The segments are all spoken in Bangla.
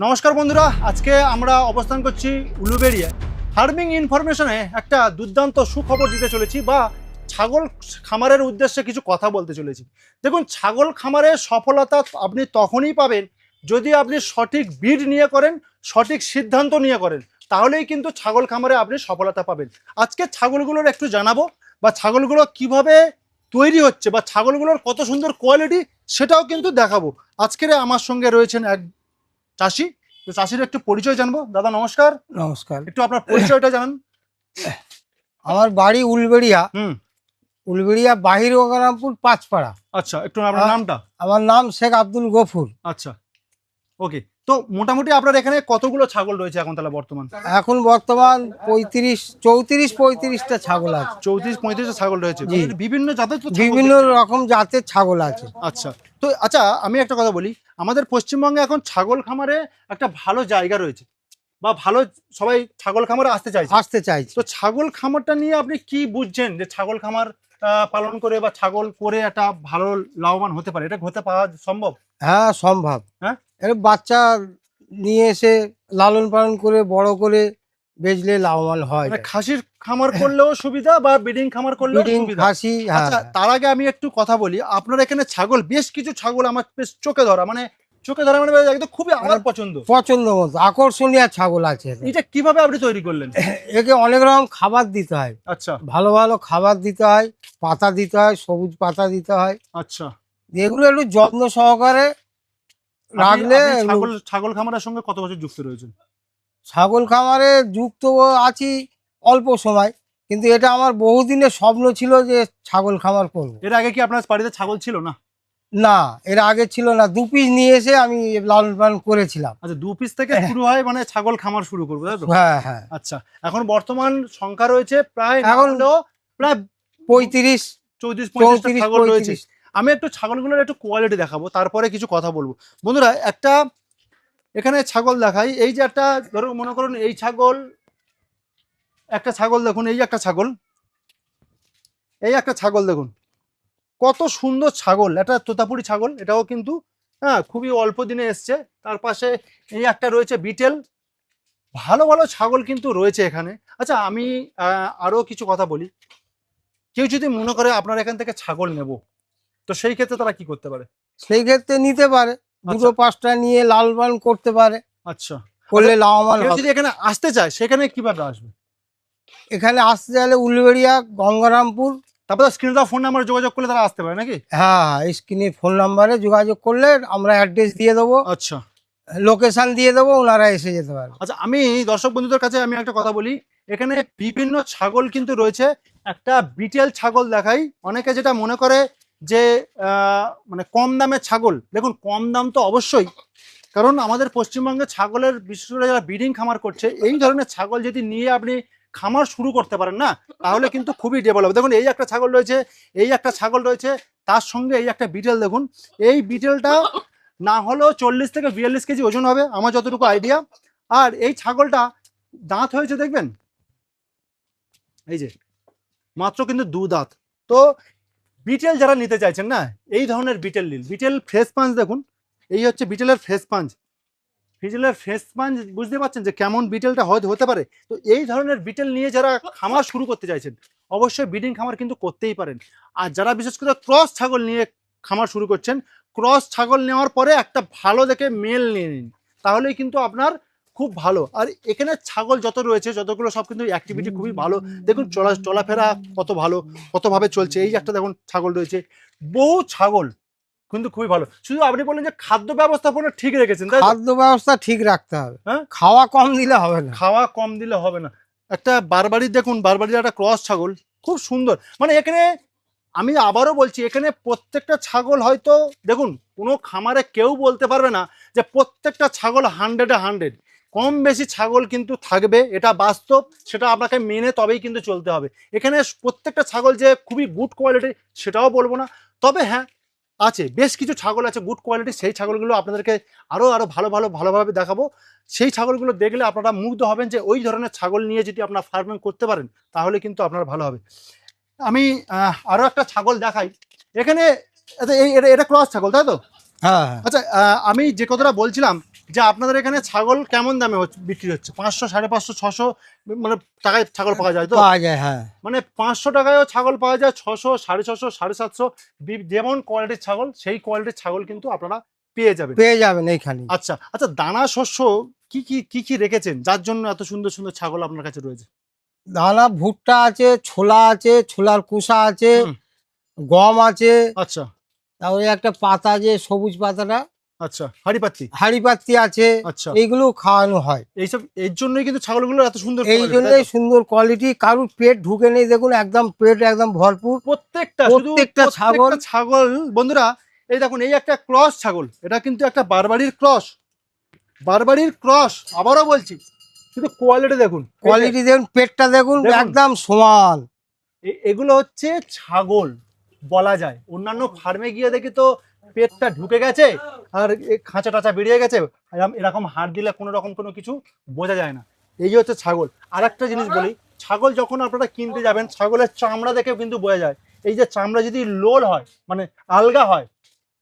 নমস্কার বন্ধুরা, আজকে আমরা অবস্থান করছি উলুবেড়িয়া। ফার্মিং ইনফরমেশনে একটা দুর্দান্ত সুখবর দিতে চলেছি বা ছাগল খামারের উদ্দেশ্যে কিছু কথা বলতে চলেছি। দেখুন, ছাগল খামারের সফলতা আপনি তখনই পাবেন যদি আপনি সঠিক বিড নিয়ে করেন, সঠিক সিদ্ধান্ত নিয়ে করেন, তাহলেই কিন্তু ছাগল খামারে আপনি সফলতা পাবেন। আজকে ছাগলগুলোর একটু জানাবো বা ছাগলগুলো কিভাবে তৈরি হচ্ছে বা ছাগলগুলোর কত সুন্দর কোয়ালিটি সেটাও কিন্তু দেখাবো। আজকের আমার সঙ্গে রয়েছেন এক চাষি। তো চাষির একটু পরিচয় জানবো। দাদা নমস্কার। নমস্কার। একটু আপনার পরিচয়টা জানান। আমার বাড়ি উলবেড়িয়া। হুম। উলবেড়িয়া বাহির গঙ্গারামপুর পাঁচপাড়া। আচ্ছা, একটু আপনার নামটা। আমার নাম শেখ আব্দুল গফুর। আচ্ছা, ওকে। তো মোটামুটি আপনার এখানে কতগুলো ছাগল রয়েছে এখন তাহলে বর্তমান? এখন বর্তমান 34-35টা ছাগল আছে। 34-35টা ছাগল রয়েছে। জি। বিভিন্ন জাতের তো ছাগল বিভিন্ন দেখছি। রকম জাতের ছাগল আছে। আচ্ছা, তো আচ্ছা আমি একটা কথা বলি, আমাদের পশ্চিমবঙ্গে এখন ছাগল খামারে একটা ভালো জায়গা রয়েছে বা ভালো সবাই ছাগল খামারে আসতে চাইছে। তো ছাগল খামারটা নিয়ে আপনি কি বুঝছেন যে ছাগল খামার পালন করে বা ছাগল করে একটা ভালো লাভবান হতে পারে? এটা হতে পাওয়া সম্ভব? হ্যাঁ, সম্ভব। হ্যাঁ? এর বাচ্চা নিয়ে এসে লালন পালন করে বড় করে বেচলে লাভবান হয়। মানে খাসির খামার করলেও সুবিধা বা ব্রিডিং খামার করলেও ব্রিডিং সুবিধা। খাসি। হ্যাঁ, আচ্ছা, তার আগে আমি একটু কথা বলি। আপনার এখানে ছাগল, বেশ কিছু ছাগল আমার বেশ চোখে ধরা, মানে একদম খুবই আমার পছন্দ মতো আকর্ষণীয় ছাগল আছে। এটা কিভাবে আপনি তৈরি করলেন? একে অনেক রকম খাবার দিতে হয়। আচ্ছা ভালো ভালো খাবার দিতে হয়, পাতা দিতে হয়, সবুজ পাতা দিতে হয়। আচ্ছা। এগুলো একটু যত্ন সহকারে রাখলে আপনি ছাগল খামারের সঙ্গে কত বছর যুক্ত রয়েছেন? ছাগল খামারে যুক্ত আছি অল্প সময়, কিন্তু এটা আমার বহুদিনের স্বপ্ন ছিল যে ছাগল খামার করব। এর আগে কি আপনার বাড়িতে ছাগল ছিল না? না, এর আগে ছিল না। 2 পিস নিয়ে এসে আমি লালন পালন করেছিলাম। আচ্ছা, 2 পিস থেকে শুরু হয়, মানে ছাগল খামার শুরু করবো, তাই তো? হ্যাঁ হ্যাঁ। আচ্ছা, এখন বর্তমান সংখ্যা রয়েছে প্রায় এখন প্রায় 35 34-35টা ছাগল রয়েছে। 35। আমি একটু ছাগলগুলোর একটু কোয়ালিটি দেখাবো, তারপরে কিছু কথা বলবো। বন্ধুরা, একটা এখানে ছাগল দেখাই। এই যে একটা, ধরো মনে করুন এই ছাগল, একটা ছাগল দেখুন, এই একটা ছাগল, এই একটা ছাগল দেখুন কত সুন্দর ছাগল। এটা তোতাপুরি ছাগল, এটাও কিন্তু হ্যাঁ খুবই অল্প দিনে এসছে। তার পাশে এই একটা রয়েছে বিটেল। ভালো ভালো ছাগল কিন্তু রয়েছে এখানে। আচ্ছা, আমি আরো কিছু কথা বলি। কেউ যদি মনে করে আপনার এখান থেকে ছাগল নেব, তো সেই ক্ষেত্রে তারা কি করতে পারে? সেই ক্ষেত্রে নিতে পারে, 2-5টা নিয়ে লালন পালন করতে পারে। আচ্ছা, করলে লাভবান কেউ হবে। যদি এখানে আসতে চায়, সেখানে কিভাবে আসবে? এখানে আসতে চাইলে উলবেড়িয়া গঙ্গারামপুর। তারপরে স্ক্রিনে দেওয়া ফোন নাম্বারে যোগাযোগ করলে তারা আসতে পারে নাকি? হ্যাঁ, স্ক্রিনে ফোন নাম্বারে যোগাযোগ করলে আমরা অ্যাড্রেস দিয়ে দেবো, আচ্ছা লোকেশন দিয়ে দেবো, ওনারা এসে যেতে পারবে। আচ্ছা, আমি দর্শক বন্ধুদের কাছে আমি একটা কথা বলি। এখানে বিভিন্ন ছাগল কিন্তু রয়েছে। একটা বিটেল ছাগল দেখাই। অনেকে যেটা মনে করে যে মানে কম দামের ছাগল, দেখুন কম দাম তো অবশ্যই, কারণ আমাদের পশ্চিমবঙ্গে ছাগলের, বিশেষ করে যারা ব্রিডিং খামার করছে, এই ধরনের ছাগল যদি নিয়ে আপনি খামার শুরু করতে পারেন না, তাহলে কিন্তু খুবই ডেভেলপ। দেখুন এই একটা ছাগল রয়েছে, এই একটা ছাগল রয়েছে, তার সঙ্গে এই একটা বিটেল দেখুন। এই বিটেলটা না হলেও 40 থেকে 42 কেজি ওজন হবে আমার যতটুকু আইডিয়া। আর এই ছাগলটা দাঁত হয়েছে দেখবেন, এই যে মাত্র কিন্তু 2 দাঁত। তো বিটেল যারা নিতে চাইছেন না, এই ধরনের বিটেল নিন। বিটেল ফ্রেশ পাঞ্চ দেখুন, এই হচ্ছে বিটেলের ফ্রেশ পাঞ্চ। বিটেলের ফ্রেশ পাঞ্চ বুঝতে পারছেন যে কেমন বিটেলটা হতে পারে। তো এই ধরনের বিটেল নিয়ে যারা খামার শুরু করতে চাইছেন, অবশ্যই ব্রিডিং খামার কিন্তু করতেই পারেন। আর যারা বিশেষ করে ক্রস ছাগল নিয়ে খামার শুরু করছেন, ক্রস ছাগল নেওয়ার পরে একটা ভালো দেখে মেল নিয়ে নিন, তাহলেই কিন্তু আপনার খুব ভালো। আর এখানে ছাগল যত রয়েছে, যতগুলো সব কিন্তু অ্যাক্টিভিটি খুবই ভালো। দেখুন চলাফেরা কত ভালো, কতভাবে চলছে। এই একটা দেখুন ছাগল রয়েছে, বহু ছাগল কিন্তু খুবই ভালো। শুধু আপনি বললেন যে খাদ্য ব্যবস্থাপনা ঠিক রেখেছেন, তাই তো? খাদ্য ব্যবস্থা ঠিক রাখতে হবে। হ্যাঁ, খাওয়া কম দিলে হবে না। খাওয়া কম দিলে হবে না। একটা বারবারি দেখুন, বারবারির একটা ক্রস ছাগল, খুব সুন্দর। মানে এখানে আমি আবারও বলছি, এখানে প্রত্যেকটা ছাগল হয়তো দেখুন, কোনো খামারে কেউ বলতে পারবে না যে প্রত্যেকটা ছাগল 100-এ 100। কম বেশি ছাগল কিন্তু থাকবে, এটা বাস্তব। সেটা আপনাকে মেনে তবেই কিন্তু চলতে হবে। এখানে প্রত্যেকটা ছাগল যে খুবই গুড কোয়ালিটি সেটাও বলবো না, তবে হ্যাঁ আছে, বেশ কিছু ছাগল আছে গুড কোয়ালিটি। সেই ছাগলগুলো আপনাদেরকে আরো ভালোভাবে দেখাবো। সেই ছাগলগুলো দেখলে আপনারা মুগ্ধ হবেন যে ওই ধরনের ছাগল নিয়ে যদি আপনারা ফার্মিং করতে পারেন, তাহলে কিন্তু আপনার ভালো হবে। আমি আরো একটা ছাগল দেখাই। এখানে এটা ক্রস ছাগল, তাই তো? হ্যাঁ হ্যাঁ আচ্ছা আমি যে কথাটা বলছিলাম যে আপনাদের এখানে ছাগল কেমন দামে বিক্রি হচ্ছে? 500, 550, 600 মানে টাকায় ছাগল পাওয়া যায় তো? পাওয়া যায়, হ্যাঁ। মানে 500 টাকায়ও ছাগল পাওয়া যায়, 600, 650, 750, যেমন কোয়ালিটির ছাগল সেই কোয়ালিটির ছাগল কিন্তু আপনারা পেয়ে যাবেন। পেয়ে যাবেন এইখানে। আচ্ছা আচ্ছা, দানা শস্য কি রেখেছেন যার জন্য এত সুন্দর সুন্দর ছাগল আপনার কাছে রয়েছে? দানা ভুট্টা আছে, ছোলা আছে, ছোলার কুষা আছে, হুম, গম আছে, আচ্ছা তারপরে একটা পাতা যে সবুজ পাতাটা, আচ্ছা, হাড়িপাত্তি, হাঁড়িপাতি আছে, আচ্ছা। এইগুলো খাওয়ানো হয়। এইসব এর জন্যই কিন্তু ছাগলগুলো এত সুন্দর এই quality, তাই জন্যই তো? সুন্দর কোয়ালিটি, কারুর পেট ঢুকে নেই, দেখুন একদম পেট একদম ভরপুর। প্রত্যেকটা ছাগল, প্রত্যেকটা ছাগল বন্ধুরা, এই দেখুন এই একটা ক্রস ছাগল, এটা কিন্তু একটা বারবারির ক্রস, বারবারির ক্রস, আবারও বলছি, শুধু কোয়ালিটি দেখুন, কোয়ালিটি দেখুন, পেটটা দেখুন দেখুন। একদম সমান। এগুলো হচ্ছে ছাগল বলা যায়। অন্যান্য ফার্মে গিয়ে দেখি তো পেটটা ঢুকে গেছে আর খাঁচা টাচা বেরিয়ে গেছে, এরকম হাড় দিলে কোনো রকম কোনো কিছু বোঝা যায় না। এই হচ্ছে ছাগল। আর একটা জিনিস বলি, ছাগল যখন আপনারা কিনতে যাবেন, ছাগলের চামড়া দেখে কিন্তু বোঝা যায়। এই যে চামড়া যদি লোল হয়, মানে আলগা হয়,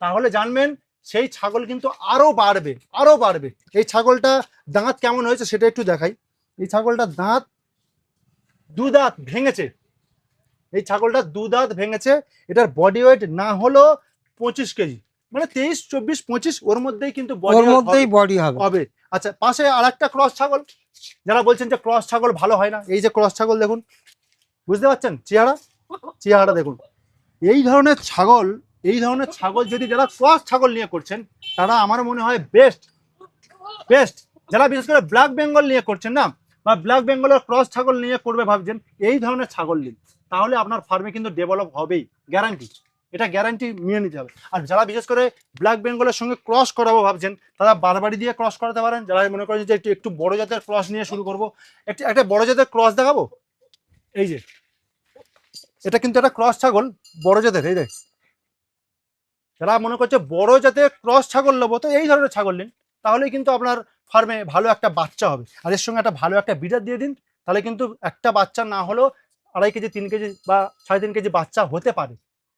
তাহলে জানবেন সেই ছাগল কিন্তু আরো বাড়বে, আরো বাড়বে। এই ছাগলটা দাঁত কেমন হয়েছে সেটা একটু দেখাই। এই ছাগলটা দাঁত, দু দাঁত ভেঙেছে, এই ছাগলটা দু দাঁত ভেঙেছে। এটার বডি ওয়েট না হলো 25 কেজি, মানে 23, 24, 25 ওর মধ্যেই কিন্তু ওর মধ্যেই বডি হবে। হবে। আচ্ছা, পাশে আর একটা ক্রস ছাগল, যারা বলছেন যে ক্রস ছাগল ভালো হয় না, এই যে ক্রস ছাগল দেখুন, বুঝতে পারছেন চেহারা দেখুন। এই ধরনের ছাগল, এই ধরনের ছাগল যদি যারা ক্রস ছাগল নিয়ে করছেন, তারা আমার মনে হয় বেস্ট বেস্ট। যারা বিশেষ করে ব্ল্যাক বেঙ্গল নিয়ে করছেন না, বা ব্ল্যাক বেঙ্গলের ক্রস ছাগল নিয়ে করবে ভাবছেন, এই ধরনের ছাগল নিন, তাহলে আপনার ফার্মে কিন্তু ডেভেলপ হবেই, গ্যারান্টি। এটা গ্যারান্টি নিয়ে নিতে হবে। আর যারা বিশেষ করে ব্ল্যাক বেঙ্গলের সঙ্গে ক্রস করাবো ভাবছেন, তারা বারবারি দিয়ে ক্রস করাতে পারেন। যারা মনে করেন যে একটু একটু বড় জাতের ক্রস নিয়ে শুরু করবো, একটা বড় জাতের ক্রস দেখাবো। এই যে এটা কিন্তু একটা ক্রস ছাগল, বড় জাতের। এই যে যারা মনে করছে বড় জাতের ক্রস ছাগল নেবো, তো এই ধরনের ছাগল নিন, তাহলেই কিন্তু আপনার ফার্মে ভালো একটা বাচ্চা হবে। আর এর সঙ্গে একটা ভালো একটা বিডার দিয়ে দিন, তাহলে কিন্তু একটা বাচ্চা না হলেও 2.5 কেজি, 3 কেজি বা 3.5 কেজি বাচ্চা হতে পারে,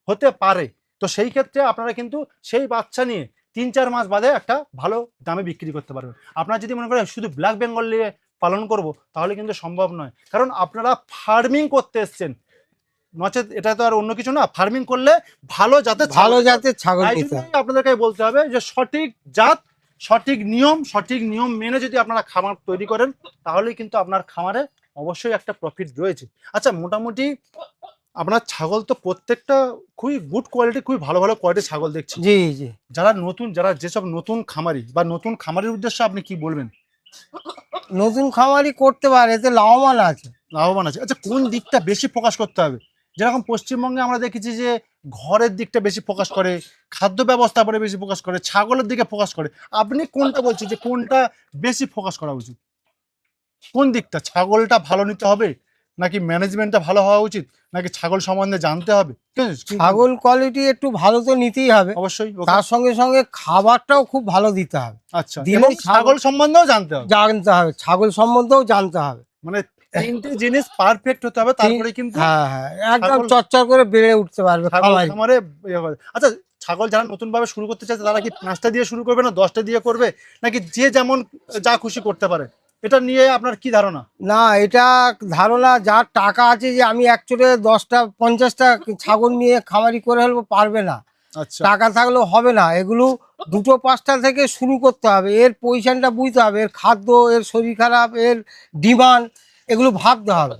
হতে পারে। তো সেই ক্ষেত্রে আপনারা কিন্তু সেই বাচ্চা নিয়ে 3-4 মাস বাদে একটা ভালো দামে বিক্রি করতে পারবেন। আপনারা যদি মনে করেন শুধু ব্ল্যাক বেঙ্গল নিয়ে পালন করব, তাহলে কিন্তু সম্ভব নয়। কারণ আপনারা ফার্মিং করতে এসছেন, নচেত এটা তো আর অন্য কিছু না। ফার্মিং করলে ভালো জাতের ভালো জাতের ছাগল তাই নিতে হবে। জন্যই আপনাদেরকে বলতে হবে যে সঠিক জাত, সঠিক নিয়ম মেনে যদি আপনারা খামার তৈরি করেন, তাহলেই কিন্তু আপনার খামারে অবশ্যই একটা প্রফিট রয়েছে। আচ্ছা, মোটামুটি আপনার ছাগল তো প্রত্যেকটা খুবই গুড কোয়ালিটি, খুবই ভালো ভালো কোয়ালিটির ছাগল দেখছি। জি জি। যারা যেসব নতুন খামারি বা নতুন খামারির উদ্দেশ্যে আপনি কি বলবেন? নতুন খামারি করতে পারে, এতে লাভবান আছে। লাভবান আছে। আচ্ছা, কোন দিকটা বেশি ফোকাস করতে হবে? যেরকম পশ্চিমবঙ্গে আমরা দেখেছি যে ঘরের দিকটা বেশি ফোকাস করে, খাদ্য ব্যবস্থাপনায় বেশি ফোকাস করে, ছাগলের দিকে ফোকাস করে। আপনি কোনটা বলছেন যে কোনটা বেশি ফোকাস করা উচিত? কোন দিকটা? ছাগলটা ভালো নিতে হবে, নাকি ম্যানেজমেন্টটা ভালো হওয়া উচিত, নাকি ছাগল সম্বন্ধে জানতে হবে? ছাগল কোয়ালিটি একটু ভালো তো নিতেই হবে, অবশ্যই। তার সঙ্গে সঙ্গে খাবারটাও খুব ভালো দিতে হবে। আচ্ছা, দিলে এবং ছাগল সম্বন্ধেও জানতে হবে। জানতে হবে, ছাগল সম্বন্ধেও জানতে হবে। মানে 3টে জিনিস পারফেক্ট হতে হবে, তারপরে কিন্তু হ্যাঁ হ্যাঁ, একদম ছাগল চচ্চর করে বেড়ে উঠতে পারবে খামারি। খামারে ইয়ে করে। আচ্ছা, ছাগল যারা নতুন ভাবে শুরু করতে চায়, তারা কি 5টা দিয়ে শুরু করবে, না 10টা দিয়ে করবে, নাকি যে যেমন যা খুশি করতে পারে? এটা নিয়ে আপনার কি ধারণা? না, এটা ধারণা, যার টাকা আছে যে আমি একচুয়ালি 10টা 50টা ছাগল নিয়ে খামারি করে ফেলবো, পারবে না। আচ্ছা, টাকা থাকলেও হবে না, এগুলো 2টো 5টা থেকে শুরু করতে হবে। এর পজিশনটা বুঝতে হবে, এর খাদ্য, এর শরীর খারাপ, এর ডিমান্ড, এগুলো ভাবতে হবে,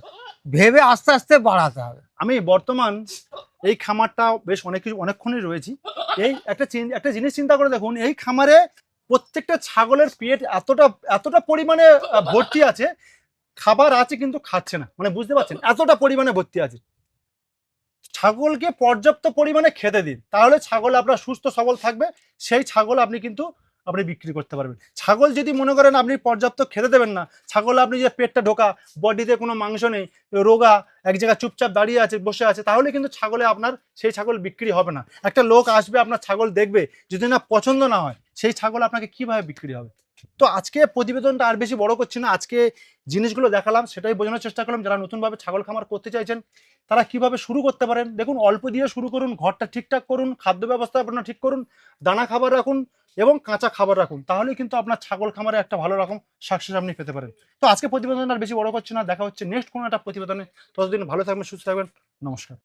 ভেবে আস্তে আস্তে বাড়াতে হবে। আমি বর্তমান এই খামারটা বেশ অনেকক্ষণই রয়েছি। এই একটা জিনিস চিন্তা করে দেখুন, এই খামারে প্রত্যেকটা ছাগলের পেট এতটা এতটা পরিমাণে ভর্তি আছে, খাবার আছে কিন্তু খাচ্ছে না, মানে বুঝতে পারছেন এতটা পরিমাণে ভর্তি আছে। ছাগলকে পর্যাপ্ত পরিমাণে খেতে দিন, তাহলে ছাগল আপনার সুস্থ সবল থাকবে। সেই ছাগল আপনি বিক্রি করতে পারবেন। ছাগল যদি মনে করেন আপনি পর্যাপ্ত খেতে দেবেন না, ছাগল আপনি যে পেটটা ঢোকা, বডিতে কোনো মাংস নেই, রোগা, এক জায়গায় চুপচাপ দাঁড়িয়ে আছে, বসে আছে, তাহলে কিন্তু ছাগলে আপনার সেই ছাগল বিক্রি হবে না। একটা লোক আসবে আপনার ছাগল দেখবে, যদি না পছন্দ না হয়, সেই ছাগল আপনাকে কিভাবে বিক্রি হবে। তো আজকে প্রতিবেদনটা আর বেশি বড় করছি না, আজকে জিনিসগুলো দেখালাম, সেটাই বোঝানোর চেষ্টা করলাম যারা নতুনভাবে ছাগল খামার করতে চাইছেন তারা কিভাবে শুরু করতে পারেন। দেখুন, অল্প দিয়ে শুরু করুন, ঘরটা ঠিকঠাক করুন, খাদ্য ব্যবস্থাপনা ঠিক করুন, দানা খাবার রাখুন এবং কাঁচা খাবার রাখুন, তাহলেই কিন্তু আপনার ছাগল খামারে একটা ভালো রকম সাকসেস আপনি পেতে পারেন। তো আজকে প্রতিবেদন আর বেশি বড় করছি না, দেখা হচ্ছে নেক্সট কোনো একটা প্রতিবেদনে। ততদিন ভালো থাকবেন, সুস্থ থাকবেন, নমস্কার।